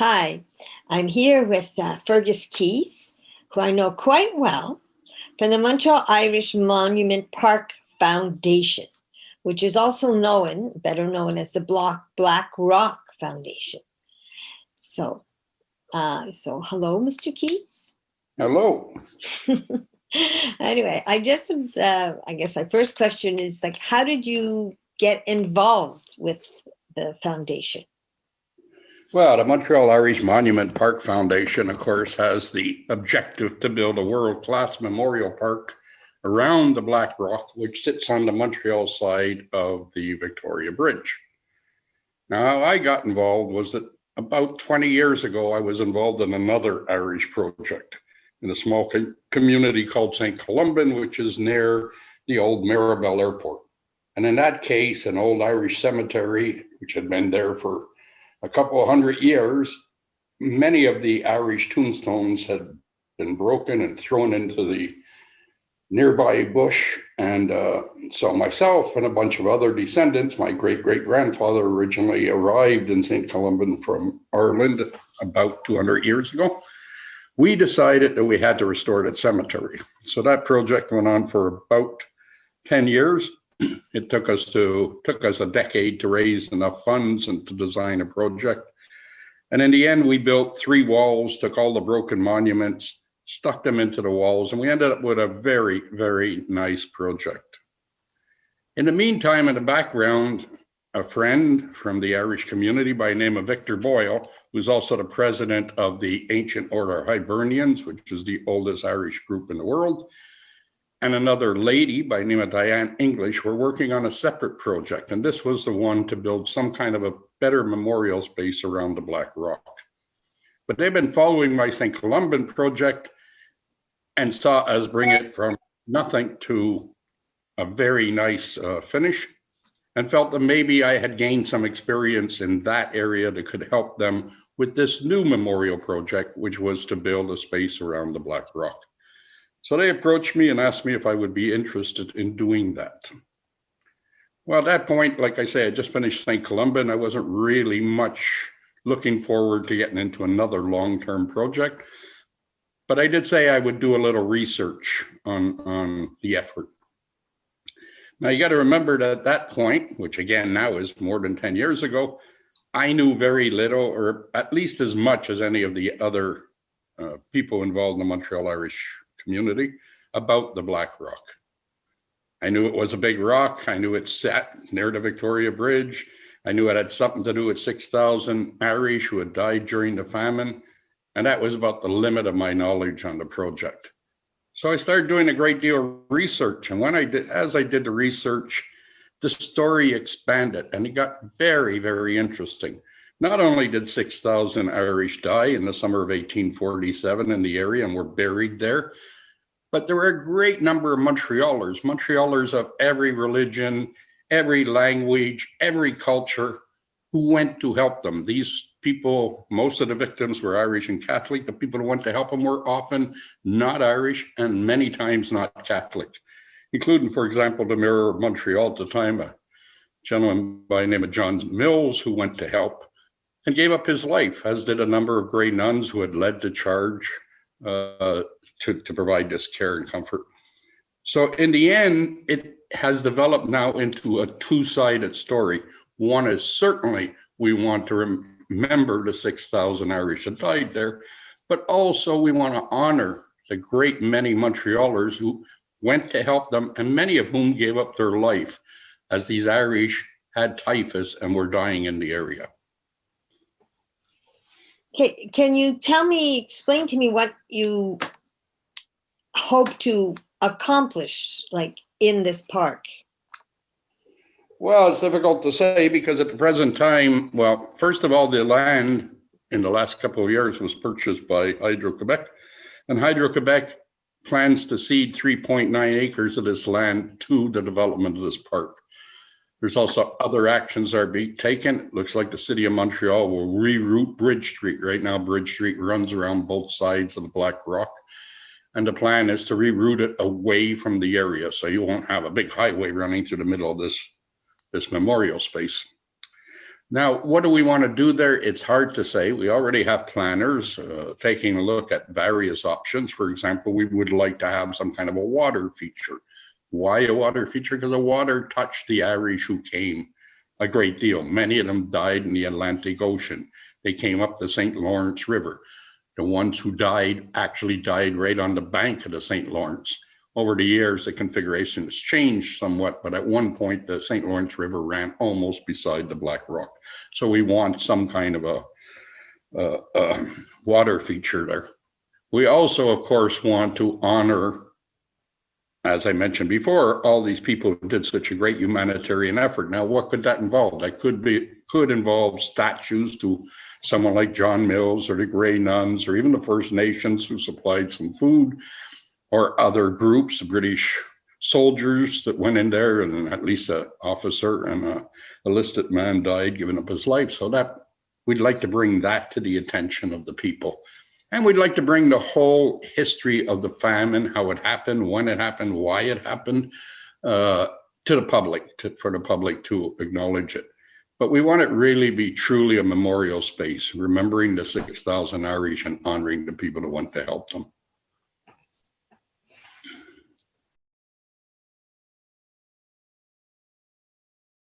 Hi, I'm here with Fergus Keys, who I know quite well, from the Montreal Irish Monument Park Foundation, which is also better known as the Black Rock Foundation. So hello, Mr. Keys. Hello. Anyway, I guess my first question is how did you get involved with the foundation? Well, the Montreal Irish Monument Park Foundation, of course, has the objective to build a world-class memorial park around the Black Rock, which sits on the Montreal side of the Victoria Bridge. Now, how I got involved was that about 20 years ago, I was involved in another Irish project in a small community called St. Columban, which is near the old Mirabel Airport. And in that case, an old Irish cemetery, which had been there for a couple of hundred years, many of the Irish tombstones had been broken and thrown into the nearby bush. And so myself and a bunch of other descendants, my great-great-grandfather originally arrived in St. Columban from Ireland about 200 years ago. We decided that we had to restore that cemetery. So that project went on for about 10 years. It took us a decade to raise enough funds and to design a project. And in the end, we built 3 walls, took all the broken monuments, stuck them into the walls, and we ended up with a very, very nice project. In the meantime, in the background, a friend from the Irish community by the name of Victor Boyle, who's also the president of the Ancient Order Hibernians, which is the oldest Irish group in the world, and another lady by the name of Diane English were working on a separate project. And this was the one to build some kind of a better memorial space around the Black Rock. But they've been following my St. Columban project and saw us bring it from nothing to a very nice finish, and felt that maybe I had gained some experience in that area that could help them with this new memorial project, which was to build a space around the Black Rock. So they approached me and asked me if I would be interested in doing that. Well, at that point, like I say, I just finished St. Columban. I wasn't really much looking forward to getting into another long-term project, but I did say I would do a little research on the effort. Now, you got to remember that at that point, which again now is more than 10 years ago, I knew very little, or at least as much as any of the other people involved in the Montreal Irish community about the Black Rock. I knew it was a big rock. I knew it sat near the Victoria Bridge. I knew it had something to do with 6,000 Irish who had died during the famine. And that was about the limit of my knowledge on the project. So I started doing a great deal of research. And as I did the research, the story expanded and it got very, very interesting. Not only did 6,000 Irish die in the summer of 1847 in the area and were buried there, but there were a great number of Montrealers of every religion, every language, every culture, who went to help them. These people, most of the victims were Irish and Catholic. The people who went to help them were often not Irish and many times not Catholic, including, for example, the mayor of Montreal at the time, a gentleman by the name of John Mills, who went to help and gave up his life, as did a number of Grey nuns who had led the charge to provide this care and comfort. So in the end, it has developed now into a two-sided story. One is certainly we want to remember the 6,000 Irish that died there, but also we want to honor the great many Montrealers who went to help them, and many of whom gave up their life as these Irish had typhus and were dying in the area. Okay, can you explain to me what you hope to accomplish, in this park? Well, it's difficult to say because at the present time, well, first of all, the land in the last couple of years was purchased by Hydro-Quebec, and Hydro-Quebec plans to cede 3.9 acres of this land to the development of this park. There's also other actions that are being taken. It looks like the city of Montreal will reroute Bridge Street. Right now, Bridge Street runs around both sides of the Black Rock. And the plan is to reroute it away from the area, so you won't have a big highway running through the middle of this memorial space. Now, what do we want to do there? It's hard to say. We already have planners taking a look at various options. For example, we would like to have some kind of a water feature. Why a water feature? Because the water touched the Irish who came a great deal. Many of them died in the Atlantic Ocean. They came up the St. Lawrence River. The ones who died actually died right on the bank of the St. Lawrence. Over the years, the configuration has changed somewhat, but at one point, the St. Lawrence River ran almost beside the Black Rock. So we want some kind of a water feature there. We also, of course, want to honor, as I mentioned before, all these people who did such a great humanitarian effort. Now, what could that involve? That could involve statues to someone like John Mills or the Grey Nuns or even the First Nations who supplied some food, or other groups, British soldiers that went in there, and at least an officer and a enlisted man died giving up his life. So that we'd like to bring that to the attention of the people. And we'd like to bring the whole history of the famine, how it happened, when it happened, why it happened, to the public, for the public to acknowledge it. But we want it really be truly a memorial space, remembering the 6,000 Irish and honoring the people that went to help them.